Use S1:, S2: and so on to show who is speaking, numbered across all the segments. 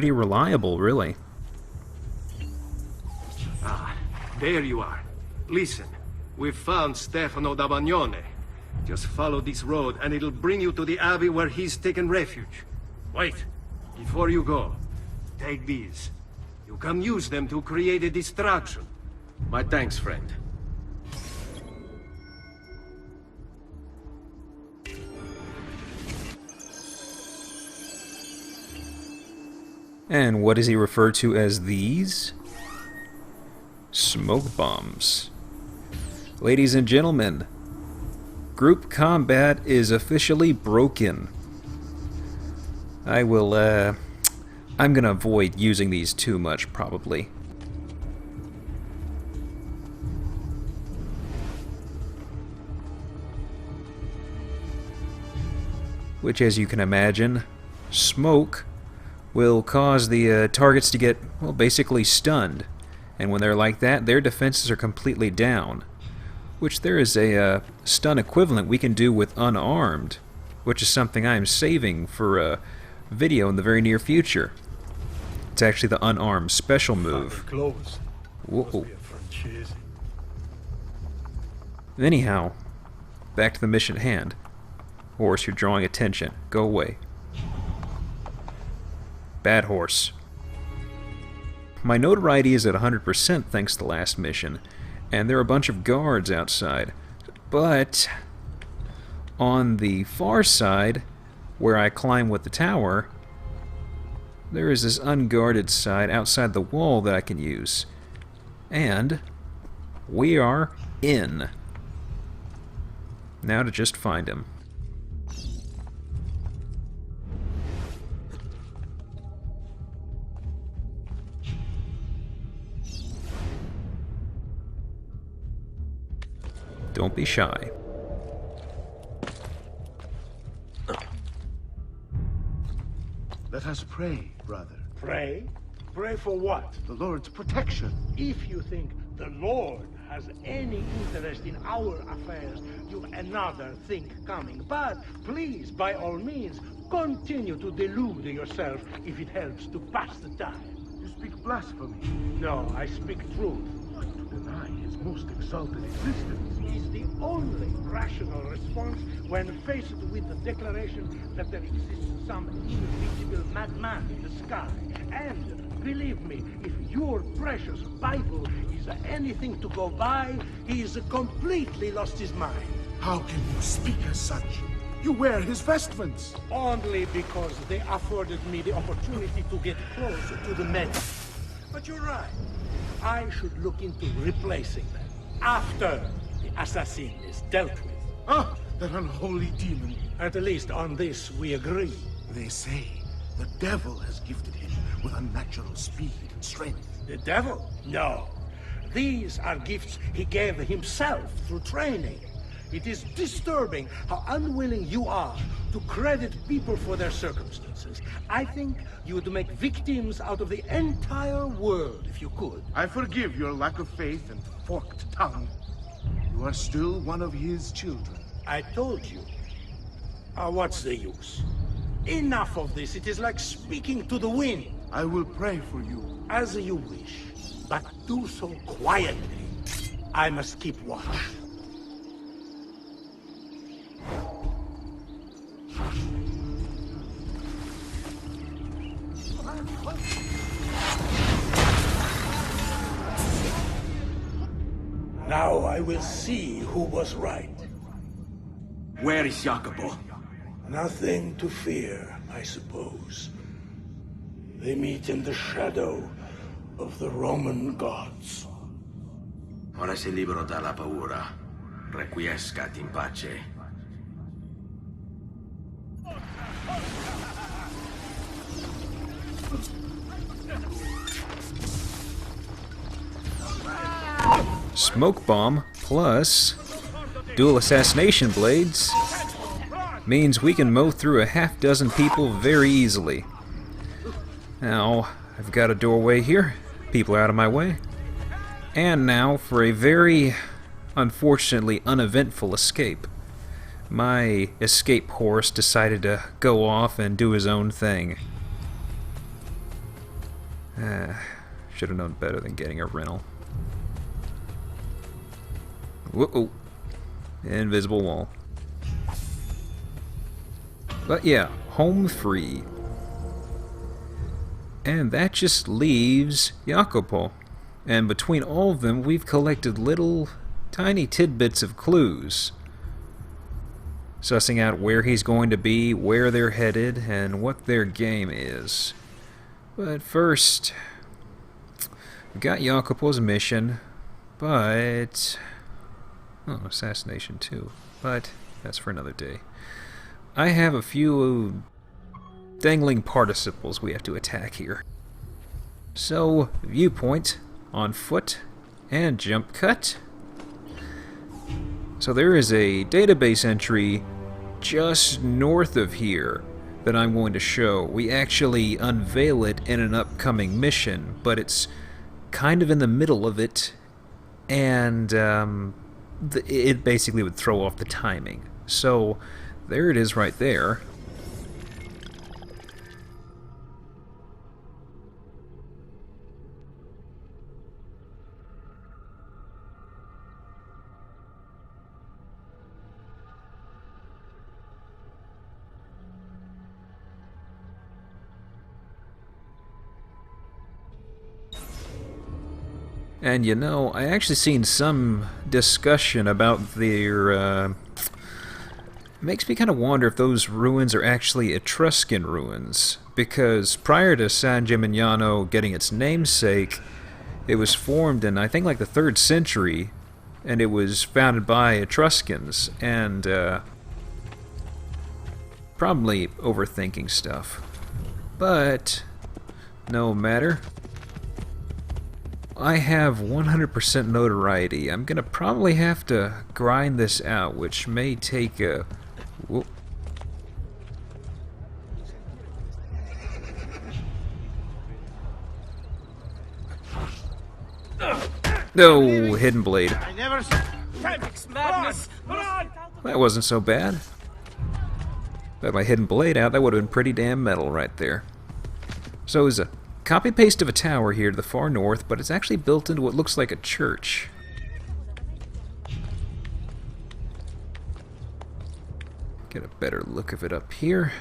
S1: pretty reliable, really.
S2: Ah, there you are. Listen, we've found Stefano da Bagnone. Just follow this road and it'll bring you to the abbey where he's taken refuge. Wait, before you go, take these. You can use them to create a distraction. My thanks, friend.
S1: And what does he refer to as these? Smoke bombs. Ladies and gentlemen, group combat is officially broken. I'm gonna avoid using these too much, probably. Which, as you can imagine, smoke will cause the targets to get, well, basically stunned. And when they're like that, their defenses are completely down. Which there is a stun equivalent we can do with unarmed, which is something I'm saving for a video in the very near future. It's actually the unarmed special move. Whoa. Anyhow, back to the mission at hand. Horse, you're drawing attention. Go away. Bad horse. My notoriety is at 100% thanks to the last mission, and there are a bunch of guards outside. But on the far side, where I climb with the tower, there is this unguarded side outside the wall that I can use. And we are in. Now to just find him. Don't be shy.
S3: Let us pray, brother.
S4: Pray? Pray for what?
S3: The Lord's protection.
S4: If you think the Lord has any interest in our affairs, you've another thing coming. But please, by all means, continue to delude yourself if it helps to pass the time.
S3: You speak blasphemy.
S4: No, I speak truth.
S3: To deny his most exalted existence
S4: Is the only rational response when faced with the declaration that there exists some invisible madman in the sky. And believe me, if your precious Bible is anything to go by, he's completely lost his mind.
S3: How can you speak as such? You wear his vestments.
S4: Only because they afforded me the opportunity to get closer to the men. But you're right. I should look into replacing them after the assassin is dealt with.
S3: Ah, that unholy demon.
S4: At least on this we agree.
S3: They say the devil has gifted him with unnatural speed and strength.
S4: The devil? No. These are gifts he gave himself through training. It is disturbing how unwilling you are to credit people for their circumstances. I think you would make victims out of the entire world if you could.
S3: I forgive your lack of faith and forked tongue. You are still one of his children.
S4: I told you. What's the use? Enough of this. It is like speaking to the wind.
S3: I will pray for you.
S4: As you wish, but do so quietly. I must keep watch. Now I will see who was right.
S2: Where is Jacopo?
S4: Nothing to fear, I suppose. They meet in the shadow of the Roman gods.
S2: Ora sei libero dalla paura. Requiescat in pace.
S1: Smoke bomb plus dual assassination blades means we can mow through a half-dozen people very easily. Now, I've got a doorway here. People are out of my way. And now for a very, unfortunately, uneventful escape. My escape horse decided to go off and do his own thing. Should have known better than getting a rental. Whoa. Invisible wall. But yeah, home free. And that just leaves Jacopo. And between all of them, we've collected little tiny tidbits of clues. Sussing out where he's going to be, where they're headed, and what their game is. But first, we got Jacopo's mission, but... oh, assassination too. But that's for another day. I have a few dangling participles we have to attack here. So, viewpoint, on foot, and jump cut. So there is a database entry just north of here that I'm going to show. We actually unveil it in an upcoming mission, but it's kind of in the middle of it, and it basically would throw off the timing. So there it is right there. And you know, I actually seen some discussion about their... makes me kind of wonder if those ruins are actually Etruscan ruins. Because prior to San Gimignano getting its namesake, it was formed in, I think, like the 3rd century. And it was founded by Etruscans. And, probably overthinking stuff. But, no matter. I have 100% notoriety. I'm gonna probably have to grind this out, which may take a... whoop. No, hidden blade.
S4: I never saw madness.
S1: That wasn't so bad. Got my hidden blade out, that would have been pretty damn metal right there. So is a copy-paste of a tower here to the far north, but it's actually built into what looks like a church. Get a better look of it up here.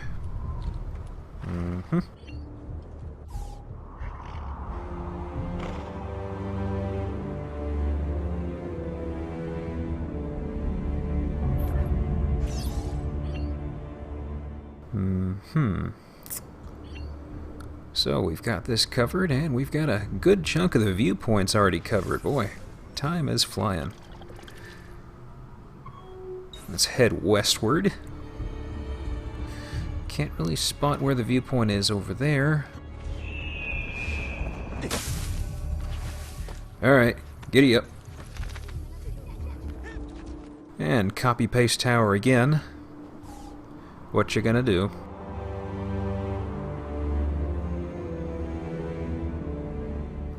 S1: So we've got this covered, and we've got a good chunk of the viewpoints already covered. Boy, time is flying. Let's head westward. Can't really spot where the viewpoint is over there. Alright, giddy up. And copy-paste tower again. What you gonna do?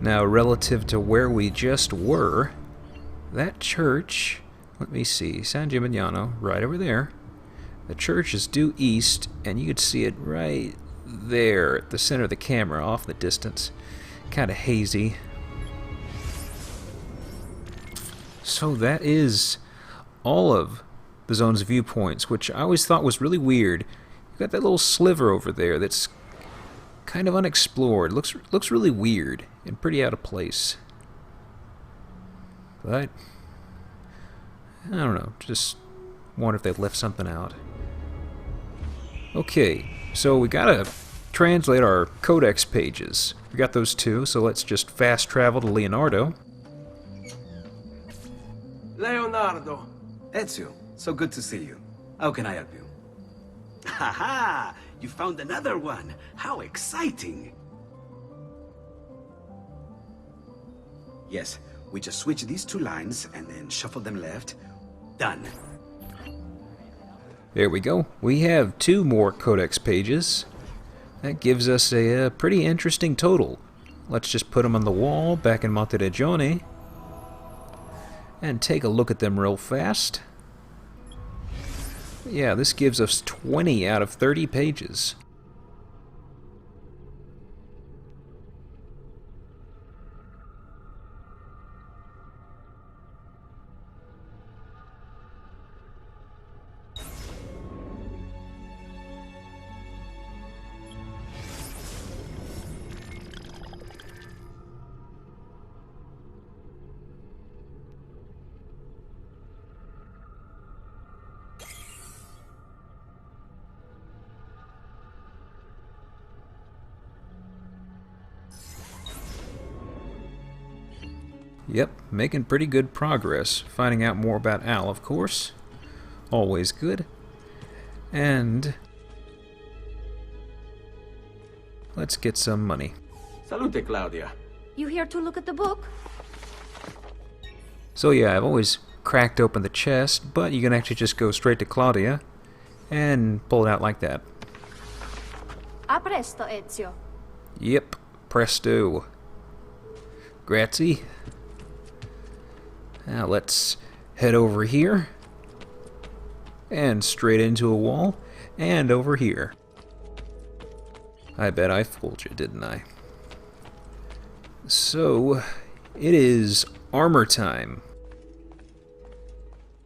S1: Now, relative to where we just were, that church, let me see, San Gimignano, right over there. The church is due east, and you could see it right there at the center of the camera, off in the distance. Kind of hazy. So that is all of the zone's viewpoints, which I always thought was really weird. You've got that little sliver over there that's kind of unexplored. Looks really weird and pretty out of place. But I don't know, just wonder if they left something out. Okay, so we gotta translate our codex pages. We got those two, so let's just fast travel to Leonardo.
S5: Leonardo.
S6: Ezio, so good to see you. How can I help you?
S5: Haha! You found another one. How exciting!
S6: Yes, we just switch these two lines and then shuffle them left. Done.
S1: There we go. We have 2 more codex pages. That gives us a pretty interesting total. Let's just put them on the wall back in MONTERIGGIONI and take a look at them real fast. Yeah, this gives us 20 out of 30 pages. Yep, making pretty good progress. Finding out more about Al, of course. Always good. And let's get some money.
S5: Salute, Claudia.
S7: You here to look at the book?
S1: So yeah, I've always cracked open the chest, but you can actually just go straight to Claudia and pull it out like that.
S7: A presto, Ezio.
S1: Yep, presto. Grazie. Now let's head over here. And straight into a wall. And over here. I bet I fooled you, didn't I? So, it is armor time.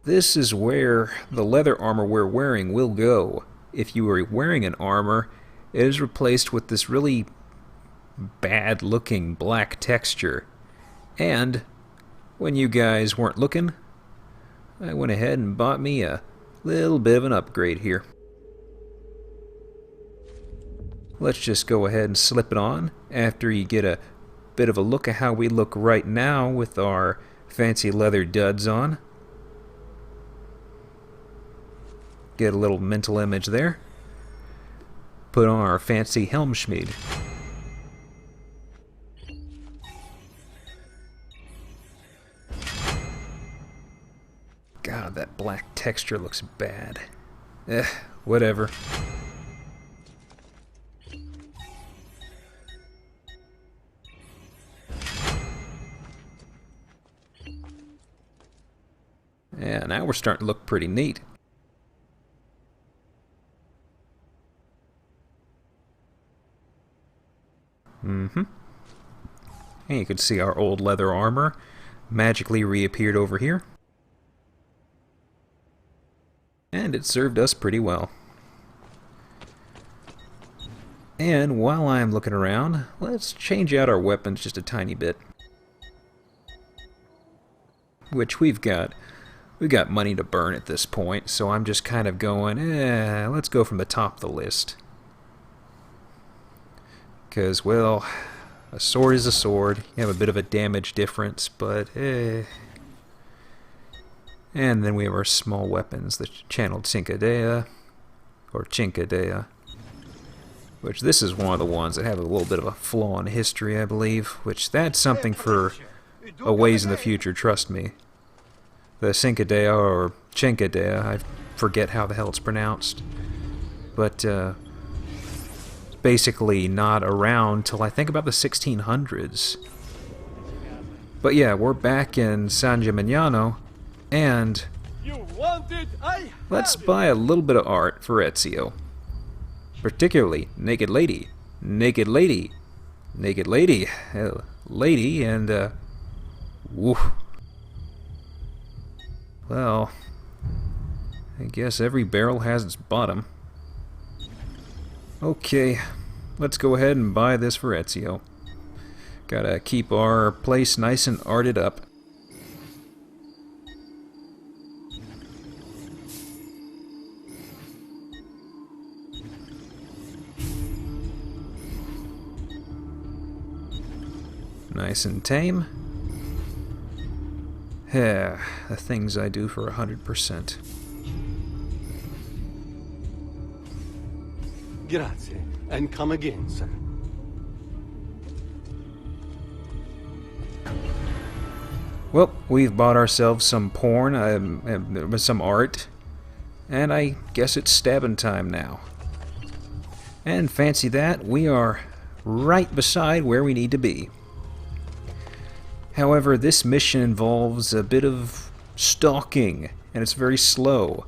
S1: This is where the leather armor we're wearing will go. If you were wearing an armor, it is replaced with this really bad looking black texture. And when you guys weren't looking, I went ahead and bought me a little bit of an upgrade here. Let's just go ahead and slip it on after you get a bit of a look at how we look right now with our fancy leather duds on. Get a little mental image there. Put on our fancy Helmschmied. God, that black texture looks bad. Whatever. Yeah, now we're starting to look pretty neat. And you can see our old leather armor magically reappeared over here. And it served us pretty well. And while I'm looking around, let's change out our weapons just a tiny bit. Which we've got money to burn at this point, so I'm just kind of going, let's go from the top of the list. Because, well, a sword is a sword. You have a bit of a damage difference, but And then we have our small weapons, the channeled Cincadea, or Cincadea. Which this is one of the ones that have a little bit of a flaw in history, I believe. Which that's something for a ways in the future, trust me. The Cincadea, or Cincadea, I forget how the hell it's pronounced. But, basically not around till I think about the 1600s. But yeah, we're back in San Gimignano, and let's buy a little bit of art for Ezio. Particularly Naked Lady. Naked Lady. Naked Lady. Lady, and, woo. Well, I guess every barrel has its bottom. Okay, let's go ahead and buy this for Ezio. Gotta keep our place nice and arted up. Nice and tame. Yeah, the things I do for 100%.
S2: Grazie, and come again, sir.
S1: Well, we've bought ourselves some porn, some art, and I guess it's stabbing time now. And fancy that, we are right beside where we need to be. However, this mission involves a bit of stalking, and it's very slow,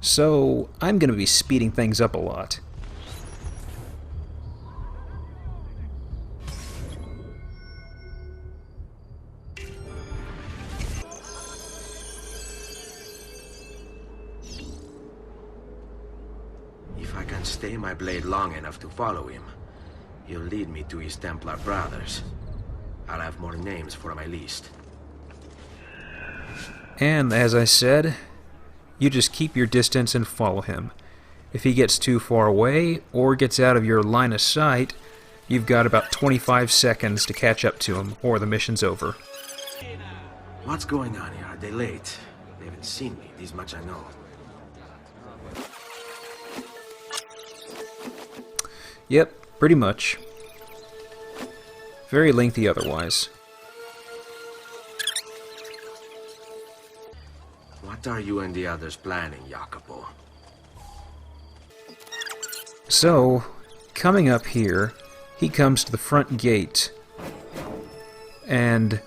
S1: so I'm going to be speeding things up a lot.
S8: If I can stay my blade long enough to follow him, he'll lead me to his Templar brothers. I'll have more names for my list.
S1: And as I said, you just keep your distance and follow him. If he gets too far away or gets out of your line of sight, you've got about 25 seconds to catch up to him or the mission's over.
S8: What's going on here? Are they late? They haven't seen me. This much I know.
S1: Yep, pretty much. Very lengthy otherwise.
S8: What are you and the others planning, Jacopo?
S1: So, coming up here, he comes to the front gate. And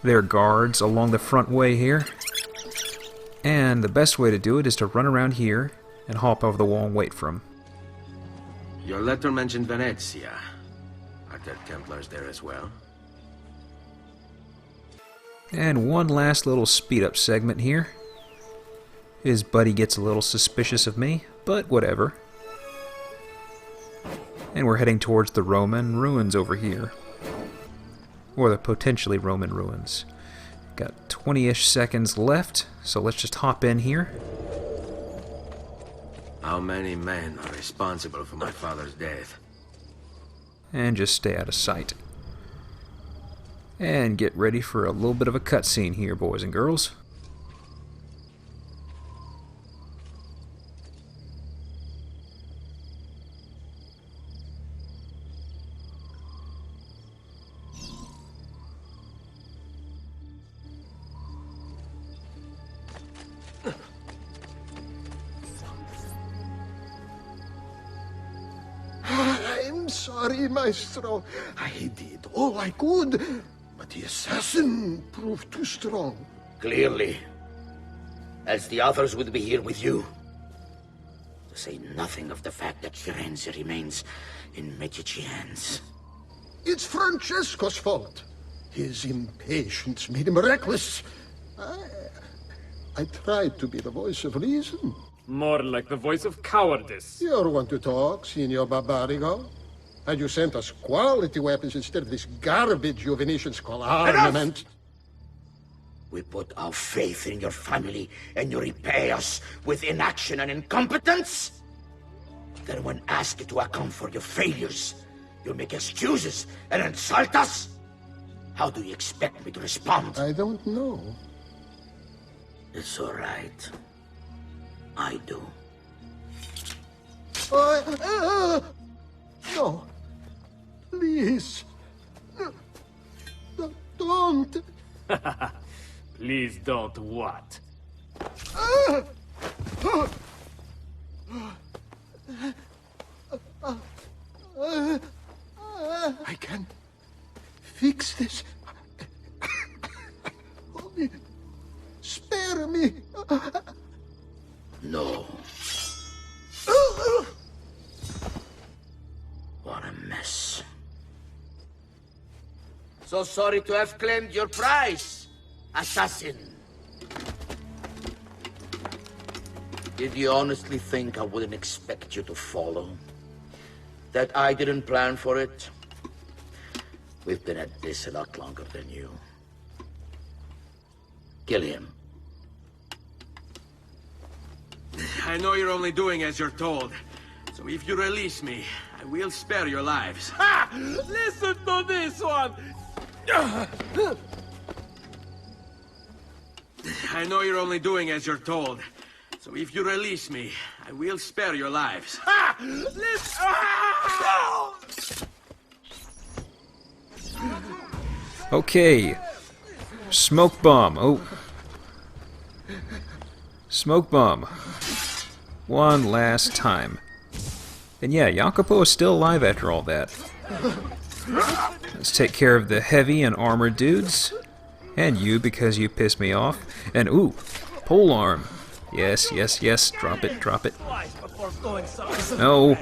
S1: there are guards along the front way here. And the best way to do it is to run around here and hop over the wall and wait for him.
S8: Your letter mentioned Venezia. Are there Templars there as well?
S1: And one last little speed-up segment here. His buddy gets a little suspicious of me, but whatever. And we're heading towards the Roman ruins over here. Or the potentially Roman ruins. Got 20-ish seconds left, so let's just hop in here.
S8: How many men are responsible for my father's death?
S1: And just stay out of sight. And get ready for a little bit of a cutscene here, boys and girls.
S3: I'm sorry, Maestro. I did all I could, but the assassin proved too strong.
S9: Clearly. Else the others would be here with you. To say nothing of the fact that Firenze remains in Medici hands.
S3: It's Francesco's fault. His impatience made him reckless. I tried to be the voice of reason.
S10: More like the voice of cowardice.
S3: You're one to talk, Signor Barbarigo. And you sent us quality weapons instead of this garbage you Venetians call armament.
S9: We put our faith in your family, and you repay us with inaction and incompetence? Then when asked to account for your failures, you make excuses and insult us? How do you expect me to respond?
S3: I don't know.
S9: It's all right. I do.
S3: No. Please. Don't.
S10: Please don't what?
S3: I can fix this. Only spare me.
S9: No. What a mess. So sorry to have claimed your prize, assassin. Did you honestly think I wouldn't expect you to follow? That I didn't plan for it? We've been at this a lot longer than you. Kill him.
S8: I know you're only doing as you're told. So if you release me, I will spare your lives.
S10: Ha! Listen to this one!
S8: I know you're only doing as you're told. So if you release me, I will spare your lives.
S10: Ha! Listen! Ah!
S1: Okay. Smoke bomb. Oh. Smoke bomb. One last time. And yeah, Jacopo is still alive after all that. Let's take care of the heavy and armored dudes. And you, because you pissed me off. And ooh, pole arm. Yes, yes, yes. Drop it, drop it. No.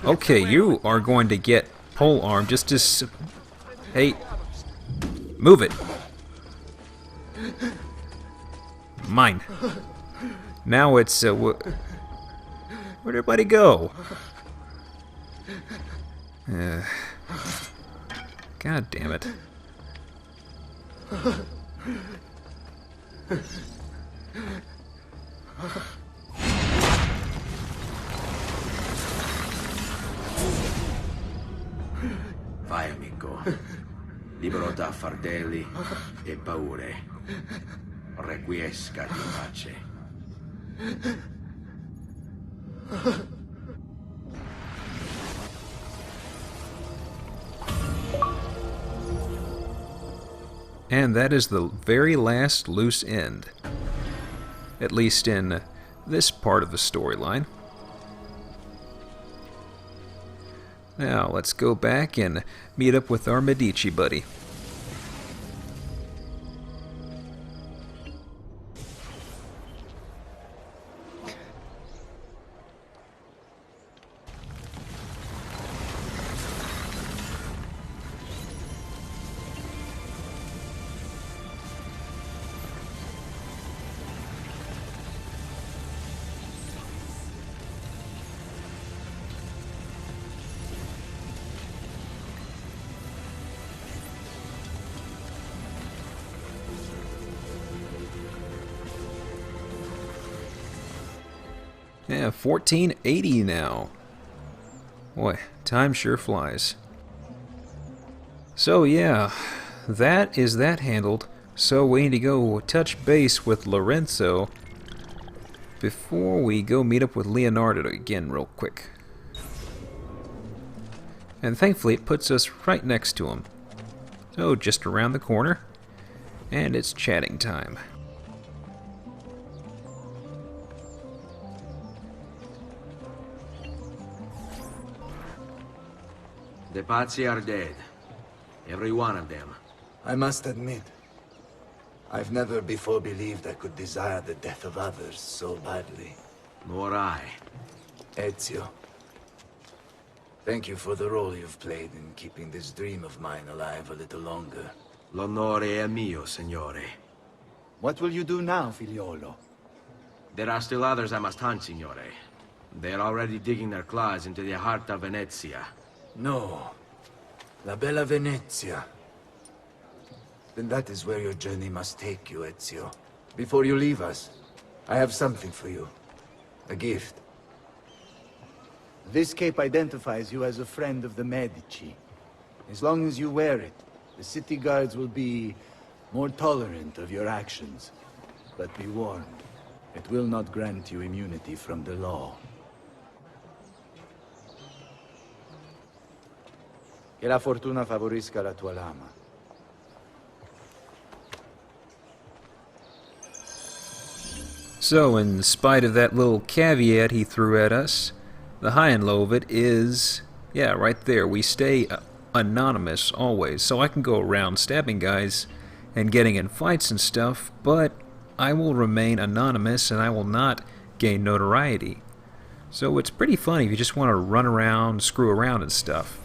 S1: Okay, you are going to get pole arm just as... Hey. Move it. Mine. Now it's... where'd everybody go? God damn it.
S8: Vai, amico. libero da fardelli e paure. Requiescat in pace.
S1: And that is the very last loose end. At least in this part of the storyline. Now, let's go back and meet up with our Medici buddy. Yeah, 1480 now. Boy, time sure flies. So yeah, that is that handled. So we need to go touch base with Lorenzo before we go meet up with Leonardo again real quick. And thankfully it puts us right next to him. So just around the corner, and it's chatting time.
S8: The Pazzi are dead. Every one of them.
S11: I must admit, I've never before believed I could desire the death of others so badly.
S8: Nor I.
S11: Ezio, thank you for the role you've played in keeping this dream of mine alive a little longer.
S8: L'onore è mio, signore.
S11: What will you do now, figliolo?
S8: There are still others I must hunt, signore. They are already digging their claws into the heart of Venezia.
S11: No. La bella Venezia. Then that is where your journey must take you, Ezio. Before you leave us, I have something for you. A gift. This cape identifies you as a friend of the Medici. As long as you wear it, the city guards will be more tolerant of your actions. But be warned, it will not grant you immunity from the law. Che la fortuna favorisca la tua lama.
S1: So, in spite of that little caveat he threw at us, the high and low of it is, yeah, right there. We stay anonymous always, so I can go around stabbing guys and getting in fights and stuff, but I will remain anonymous and I will not gain notoriety. So it's pretty funny if you just want to run around, screw around and stuff.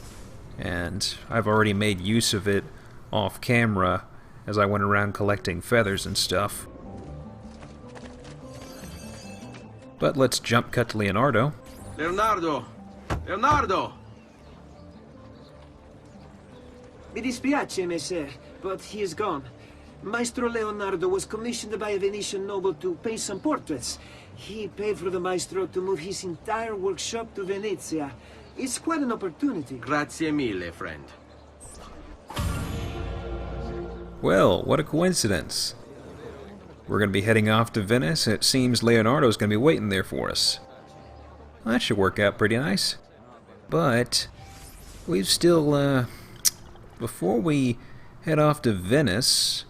S1: And I've already made use of it off camera as I went around collecting feathers and stuff. But let's jump cut to Leonardo.
S8: Leonardo! Leonardo!
S12: Mi dispiace, messer, but he is gone. Maestro Leonardo was commissioned by a Venetian noble to paint some portraits. He paid for the maestro to move his entire workshop to Venezia. It's quite an opportunity.
S8: Grazie mille, friend.
S1: Well, what a coincidence. We're going to be heading off to Venice, and it seems Leonardo's going to be waiting there for us. Well, that should work out pretty nice. But we've still, before we head off to Venice,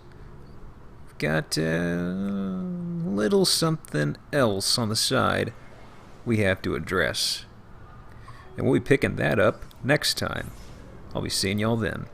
S1: we've got a little something else on the side we have to address. And we'll be picking that up next time. I'll be seeing y'all then.